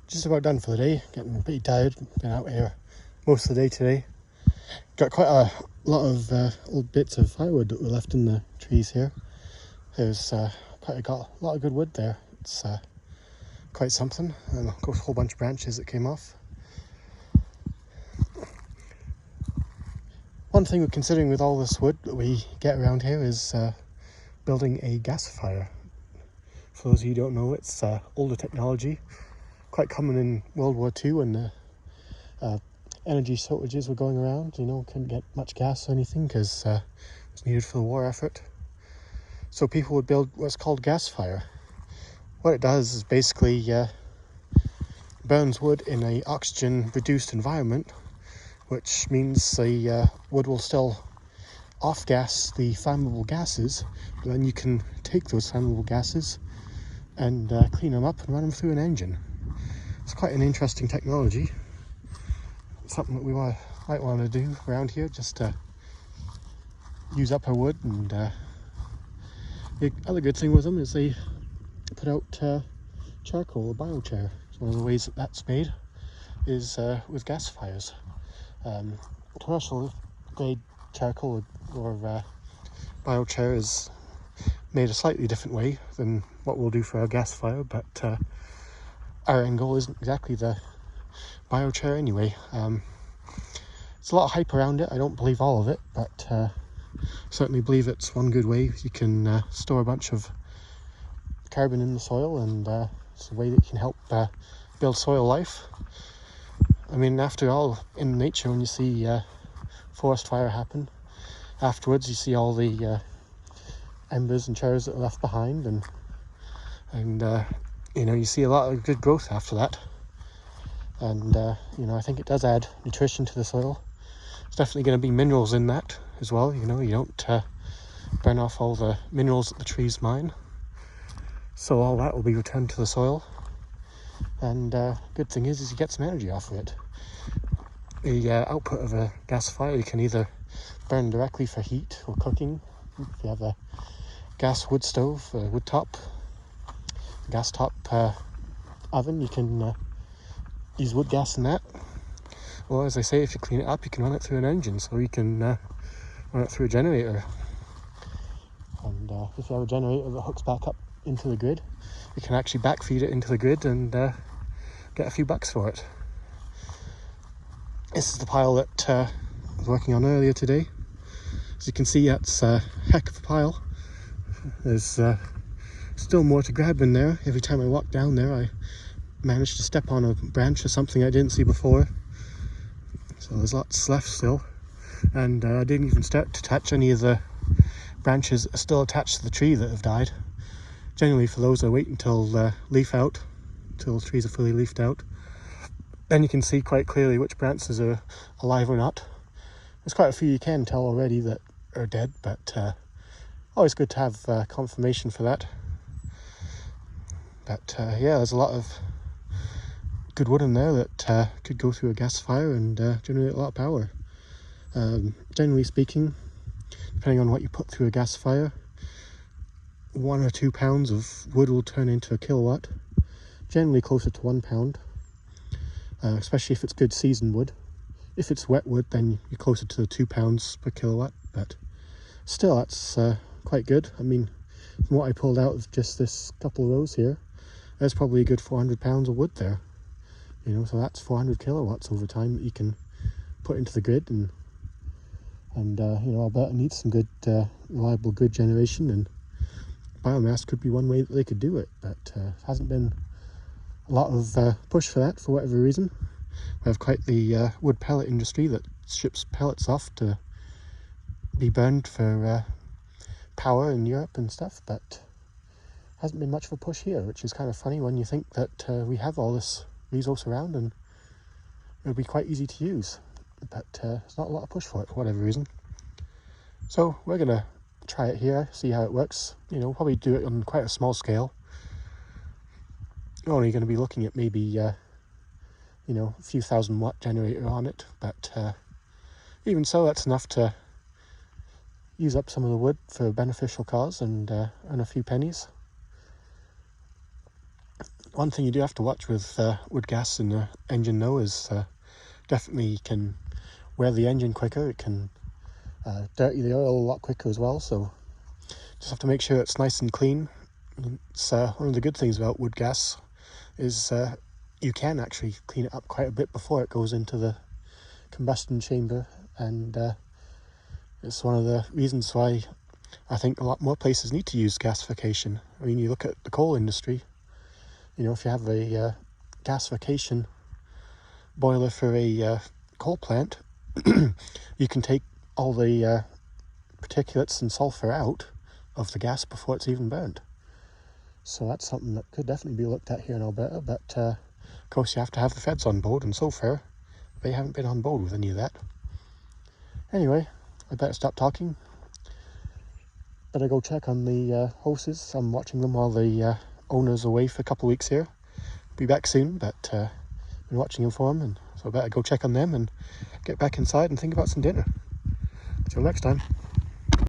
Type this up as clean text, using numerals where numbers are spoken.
Just about done for the day, getting pretty tired, been out here most of the day today. Got quite a lot of old bits of firewood that were left in the trees here. There's got a lot of good wood there. It's quite something, and of course a whole bunch of branches that came off. One thing we're considering with all this wood that we get around here is building a gasifier. For those of you who don't know, it's older technology, quite common in World War II when the energy shortages were going around. Couldn't get much gas or anything because it was needed for the war effort. So people would build what's called gasifier. What it does is basically burns wood in an oxygen-reduced environment, which means the wood will still off-gas the flammable gases, but then you can take those flammable gases and clean them up and run them through an engine. It's quite an interesting technology. It's something that we might want to do around here, just to use up our wood. And the other good thing with them is they put out charcoal, or biochar. It's one of the ways that that's made is with gasifiers. Commercial grade charcoal or biochar is made a slightly different way than what we'll do for our gasifier, but our end goal isn't exactly the biochar anyway. There's a lot of hype around it. I don't believe all of it, but certainly believe it's one good way you can store a bunch of carbon in the soil, and it's a way that can help build soil life. I mean, after all, in nature, when you see forest fire happen, afterwards you see all the embers and chars that are left behind, and you see a lot of good growth after that. And I think it does add nutrition to the soil. There's definitely going to be minerals in that as well. You don't burn off all the minerals that the trees mine, so all that will be returned to the soil. And good thing is you get some energy off of it. The output of a gasifier, you can either burn directly for heat or cooking. If you have a gas wood stove, a wood top, gas top oven, you can use wood gas in that. Or, as I say, if you clean it up, you can run it through an engine, so you can run it through a generator. And if you have a generator that hooks back up into the grid, you can actually backfeed it into the grid and get a few bucks for it. This is the pile that I was working on earlier today. As you can see, that's a heck of a pile. There's still more to grab in there. Every time I walk down there, I manage to step on a branch or something I didn't see before. So there's lots left still. And I didn't even start to touch any of the branches that are still attached to the tree that have died. Generally, for those, I wait until leaf out, until the trees are fully leafed out. Then you can see quite clearly which branches are alive or not. There's quite a few you can tell already that are dead, but always good to have confirmation for that. But yeah, there's a lot of good wood in there that could go through a gasifier and generate a lot of power. Generally speaking, depending on what you put through a gasifier, 1 or 2 pounds of wood will turn into a kilowatt, generally closer to 1 pound, especially if it's good seasoned wood. If it's wet wood, then you're closer to the 2 pounds per kilowatt, but still that's quite good. I mean, from what I pulled out of just this couple of rows here, there's probably a good 400 pounds of wood there. So that's 400 kilowatts over time that you can put into the grid, and Alberta needs some good, reliable grid generation, and biomass could be one way that they could do it, but hasn't been a lot of push for that for whatever reason. We have quite the wood pellet industry that ships pellets off to be burned for power in Europe and stuff, but hasn't been much of a push here, which is kind of funny when you think that we have all this resource around and it would be quite easy to use, but there's not a lot of push for it for whatever reason. So we're going to try it here, see how it works. Probably do it on quite a small scale. You're only going to be looking at maybe a few 1,000-watt generator on it, but even so, that's enough to use up some of the wood for a beneficial cause and earn a few pennies. One thing you do have to watch with wood gas in the engine though is definitely can wear the engine quicker. It can dirty the oil a lot quicker as well, so just have to make sure it's nice and clean. It's one of the good things about wood gas is you can actually clean it up quite a bit before it goes into the combustion chamber, and it's one of the reasons why I think a lot more places need to use gasification. I mean, you look at the coal industry, you know, if you have a gasification boiler for a coal plant, you can take all the particulates and sulfur out of the gas before it's even burned. So that's something that could definitely be looked at here in Alberta, but of course you have to have the feds on board, and so far they haven't been on board with any of that. Anyway, I better stop talking. Better go check on the horses. I'm watching them while the owner's away for a couple of weeks here. Be back soon, but been watching them for him, and so I better go check on them and get back inside and think about some dinner. Till next time.